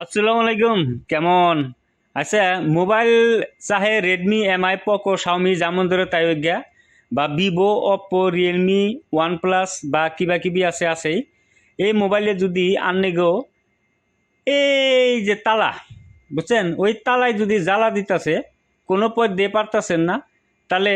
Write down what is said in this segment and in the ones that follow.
আসসালামু আলাইকুম। কেমন আচ্ছা? মোবাইল চাহে রেডমি, এমআই, পোকো, শাওমি যেমন ধরে তাই গিয়া বা ভিভো, অপ্পো, রিয়েলমি, ওয়ানপ্লাস বা কিবা কিবি আছেই। এই মোবাইলে যদি আননে গো এই যে তালা, বুঝছেন, ওই তালায় যদি জ্বালা দিতেছে, কোনো পথ দিয়ে পারতেছেন না, তাহলে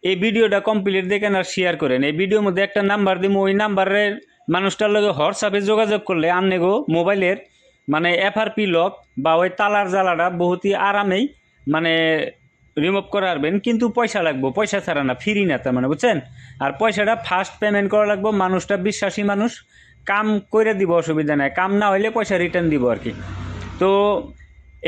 এই ভিডিওটা কমপ্লিট দেখেন আর শেয়ার করেন। এই ভিডিওর মধ্যে একটা নাম্বার দিব, ওই নাম্বারের মানুষটার লগে হোয়াটসঅ্যাপে যোগাযোগ করলে আননে গো মোবাইলের মানে এফআরপি লক বা ওই তালার জ্বালাটা বহুতই আরামেই মানে রিমুভ করে পারবেন। কিন্তু পয়সা লাগবো, পয়সা ছাড়া না, ফ্রি না তার মানে, বুঝছেন। আর পয়সাটা ফার্স্ট পেমেন্ট করা লাগবো। মানুষটা বিশ্বাসী মানুষ, কাম করে দিব, অসুবিধা নাই। কাম না হইলে পয়সা রিটার্ন দিব আর কি। তো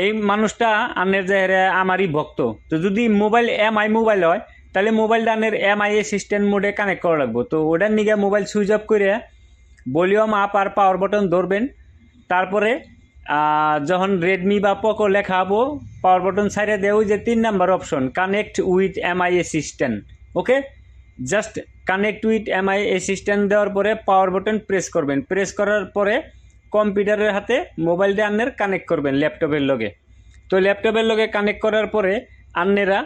এই মানুষটা আনের যে আমারই ভক্ত। তো যদি মোবাইল এমআই মোবাইল হয়, তাহলে মোবাইলটা আনের এমআই অ্যাসিস্ট্যান্ট মোডে কানেক্ট করা লাগবো। তো ওটার নিগে মোবাইল সুইচ অফ করে ভলিউম আপ আর পাওয়ার বাটন ধরবেন। তারপরে যখন রেডমি বা পোকো লেখা হবো, পাওয়ার বাটন সাইডে দেয় ওই যে 3 number option, connect with MI assistant. Okay, just connect with MI assistant দেওয়ার পরে পাওয়ার বাটন প্রেস করবেন। প্রেস করার পরে কম্পিউটারের হাতে মোবাইলটা আন্নের কানেক্ট করবেন ল্যাপটপের লগে। তো ল্যাপটপের লগে কানেক্ট করার পরে আন্নেরা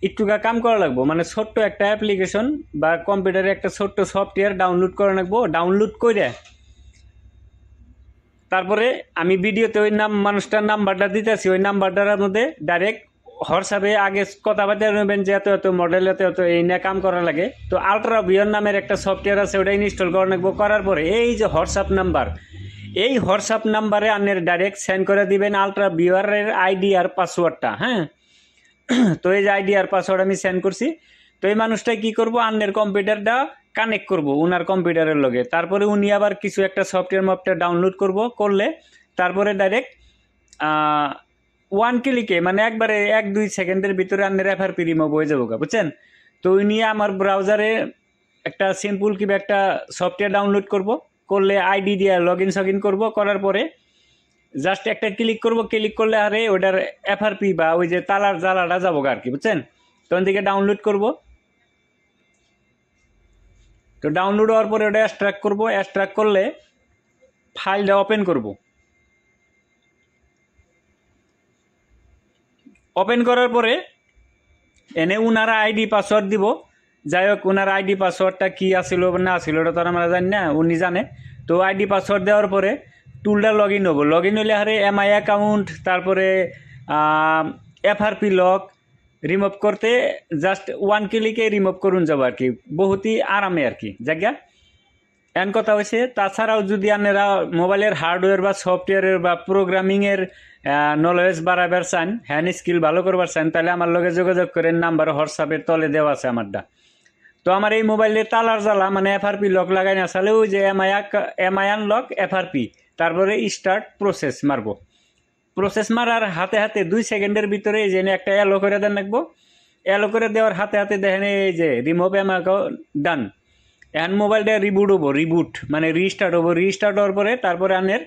একটুকা কাম করা লাগবো, মানে ছোট্ট একটা অ্যাপ্লিকেশন বা কম্পিউটারে একটা ছোট্ট সফটওয়্যার ডাউনলোড করা লাগবো। ডাউনলোড করে তারপরে আমি ভিডিওতে ওই মানুষটার নাম্বারটা দিতেছি, ওই নাম্বারটার মধ্যে ডাইরেক্ট হোয়াটসঅ্যাপে আগে কথাবার্তা নেবেন যে এত এত মডেল, এত এত এই নিয়ে কাম করা লাগে। তো আলট্রা ভিওর নামের একটা সফটওয়্যার আছে, ওটা ইনস্টল করা লাগবো। করার পরে এই যে হোয়াটসঅ্যাপ নাম্বার, এই হোয়াটসঅ্যাপ নাম্বারে আপনার ডাইরেক্ট সেন্ড করে দিবেন আলট্রা ভিওরের আইডি আর পাসওয়ার্ডটা। হ্যাঁ, তো এই যে আইডি আর পাসওয়ার্ড আমি সেন্ড করছি। তো এই মানুষটা কি করবো, আন্নের কম্পিউটারটা কানেক্ট করব উনার কম্পিউটারের লগে। তারপরে উনি আবার কিছু একটা সফটওয়্যার মপটা ডাউনলোড করলে তারপরে ডাইরেক্ট 1 ক্লিকে মানে একবারে 1-2 সেকেন্ডের ভিতরে আন্নের এফআরপি রিমুভ হয়ে যাবো, বুঝছেন। তো ওই নিয়ে আমার ব্রাউজারে একটা সিম্পল কিবা একটা সফটওয়্যার ডাউনলোড করলে আইডি দিয়ে লগ ইন করবো। করার পরে জাস্ট একটা ক্লিক করব, ক্লিক করলে আরে ওটার এফআরপি বা ওই যে তালার জ্বালাটা যাবো আর কি, বুঝছেন। তখন থেকে ডাউনলোড করব। তো ডাউনলোড হওয়ার পরে ওটা এক্সট্রাক্ট করব। এক্সট্রাক্ট করলে ফাইলটা ওপেন করব। ওপেন করার পরে এনে উনারা আইডি পাসওয়ার্ড দিব। যাই হোক, ওনার আইডি পাসওয়ার্ডটা কী আসছিল না আসছিল ওটা তো আমরা জানি না, উনি জানে। তো আইডি পাসওয়ার্ড দেওয়ার পরে টুলটা লগ ইন হবো। লগ ইন হলে হারে এমআই অ্যাকাউন্ট, তারপরে এফআরপি লক রিমুভ করতে জাস্ট 1 ক্লিকে রিমুভ করুন যাব আর কি, বহুতই আরামে আর কি জায়গা। এন কথা হয়েছে। তাছাড়াও যদি আপনারা মোবাইলের হার্ডওয়্যার বা সফটওয়্যারের বা প্রোগ্রামিংয়ের নলেজ বাড়াবার চান, হ্যান্ড স্কিল ভালো করবার চান, তাহলে আমার লগে যোগাযোগ করেন। নাম্বার হোয়াটসঅ্যাপের তলে দেওয়া আছে আমারটা। তো আমার এই মোবাইলে তালার জ্বালা মানে এফআরপি লক লাগাই না চালে ওই যে এমআই আনলক এফআরপি, তারপরে স্টার্ট প্রসেস মারবো। প্রসেস মারার হাতে হাতে 2 সেকেন্ডের ভিতরে এই যে একটা এলো করে দেন রাখবো। এলো করে দেওয়ার হাতে হাতে দেখেন এই যে রিমুভ এমআই ডান। এখন মোবাইলটা রিবুট হবো, রিবুট মানে রিস্টার্ট হবো। রিস্টার্ট হওয়ার পরে তারপরে আনের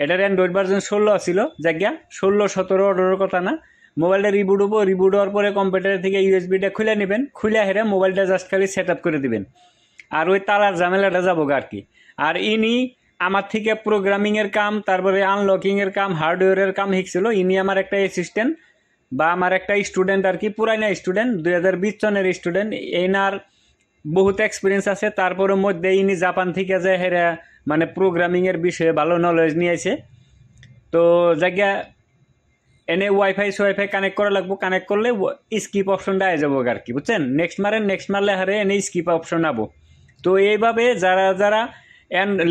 এটার অ্যান্ড্রয়েড ভার্জন 16 আসছিল জায়গা, 16, 17, 18 কথা না। মোবাইলটা রিবুট হবো। রিবুট হওয়ার পরে কম্পিউটার থেকে ইউএসবিটা খুলে নেবেন। খুলে হেরে মোবাইলটা জাস্ট খালি সেট আপ করে দিবেন। আর ওই তালার ঝামেলাটা যাবো আর কি। আর ইনি আমার থেকে প্রোগ্রামিংয়ের কাম, তারপরে আনলকিংয়ের কাম, হার্ডওয়্যারের কাম শিখছিল। ইনি আমার একটা অ্যাসিস্ট্যান্ট বা আমার একটা স্টুডেন্ট আর কি, পুরাইনা স্টুডেন্ট, 2020 সনের স্টুডেন্ট। এনার বহুত এক্সপিরিয়েন্স আছে। তারপরের মধ্যে ইনি জাপান থেকে যে হেরা মানে প্রোগ্রামিংয়ের বিষয়ে ভালো নলেজ নিয়েছে। তো জায়গা এনে ওয়াইফাই কানেক্ট করা লাগবো। কানেক্ট করলে স্কিপ অপশনটা আয় যাবো আর কি, বুঝছেন। নেক্সট মারলে হারে এনে স্কিপ অপশন আবো। তো এইভাবে যারা যারা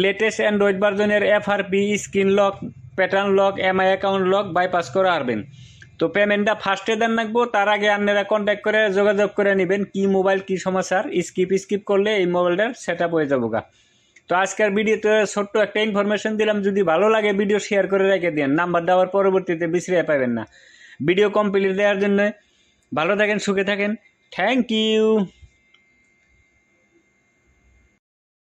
লেটেস্ট অ্যান্ড্রয়েড ভার্জনের FRP, screen lock, pattern lock, MI account lock bypass করে আসবেন। তো পেমেন্টটা ফার্স্টে দেন রাখবো। তার আগে আপনারা কন্ট্যাক্ট করে যোগাযোগ করে নেবেন কি মোবাইল কি সমস্যার। স্কিপ করলে এই মোবাইলটার সেট আপ হয়ে যাবো গা। তো আজকের ভিডিওতে ছোট্ট একটা ইনফরমেশন দিলাম। যদি ভালো লাগে ভিডিও শেয়ার করে রেখে দিন, নাম্বার দেওয়ার পরবর্তীতে বিছড়ে পাবেন না। ভিডিও কমপ্লিট দেওয়ার জন্য ভালো থাকেন, সুখে থাকেন। Thank you.